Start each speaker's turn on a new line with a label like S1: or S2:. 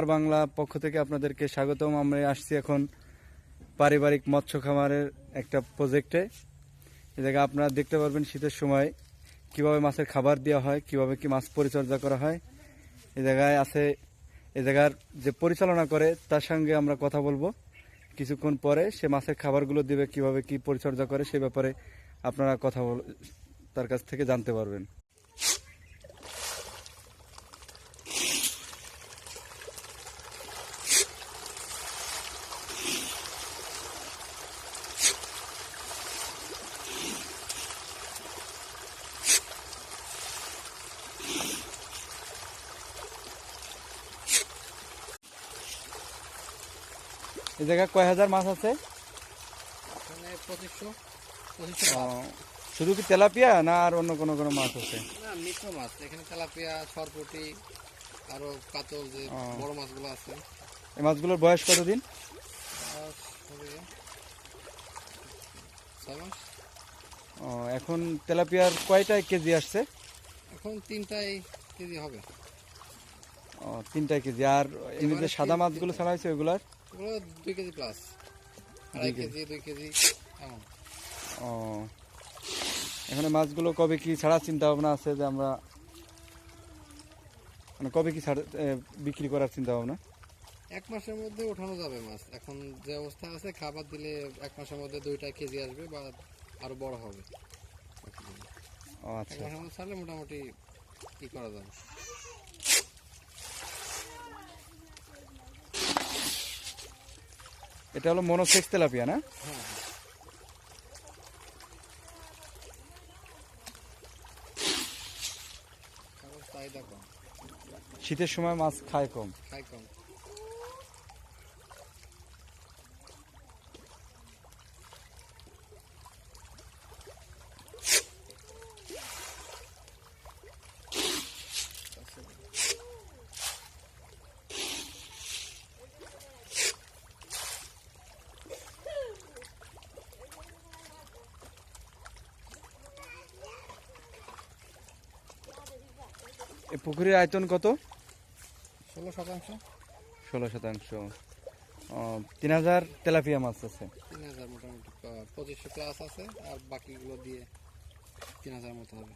S1: বাংলা পক্ষ থেকে আপনাদেরকে স্বাগতম। আমরা আসছি এখন পারিবারিক মৎস্য খামারের একটা প্রজেক্টে। এই জায়গায় আপনারা দেখতে পারবেন শীতের সময় কিভাবে মাছের খাবার দেওয়া হয়, কিভাবে কি মাছ পরিচর্যা করা হয়। এই জায়গায় আছে, এই জায়গার যে পরিচালনা করে তার সঙ্গে আমরা কথা বলবো কিছুক্ষণ পরে। সে মাছের খাবারগুলো দিবে, কিভাবে কি পরিচর্যা করে সে ব্যাপারে আপনারা তার কাছ থেকে জানতে পারবেন। এই জায়গায় কয় হাজার মাছ আছে?
S2: এখানে 2500
S1: শুধু কি তেলাপিয়া না আর অন্য কোনো কোনো মাছ আছে?
S2: না, মিশ্র মাছ। এখানে তেলাপিয়া, সরপুঁটি, আরো কাতল, যে বড় মাছগুলো আছে।
S1: এই মাছগুলোর বয়স কতদিন?
S2: হবে 6 মাস।
S1: এখন তেলাপিয়ার কয়টায় কেজি আসছে?
S2: এখন 3টাই কেজি হবে।
S1: 3টায় কেজি। আর এমনিতে সাদা মাছগুলো ছাড়া হয়েছে ওইগুলার?
S2: ওগুলো 2 কেজি প্লাস, 2.5 কেজি, 2 কেজি এমন।
S1: এখানে মাছগুলো কবে কি ছাড়ার চিন্তা ভাবনা আছে? যে আমরা মানে কবে কি বিক্রি করার চিন্তা ভাবনা?
S2: 1 মাসের মধ্যে ওঠানো যাবে মাছ। এখন যে অবস্থা আছে, খাবার দিলে 1 মাসের মধ্যে 2টা কেজি আসবে বা আরো বড় হবে। 1
S1: আচ্ছা,
S2: মাসের মধ্যে ছাড়লে মোটামুটি কি করা যাবে।
S1: এটা হলো মনোসেক্স তেলাপিয়া না?
S2: হ্যাঁ, চাহিদা কম,
S1: শীতের সময় মাছ খায় কম।
S2: খাই কম।
S1: এই পুকুরের আয়তন কত?
S2: 16%।
S1: 16%। 3000 তেলাপিয়া মাছ আছে।
S2: 3000 মোটামুটি 2500 প্লাস আছে, আর বাকিগুলো দিয়ে 3000 মতো হবে।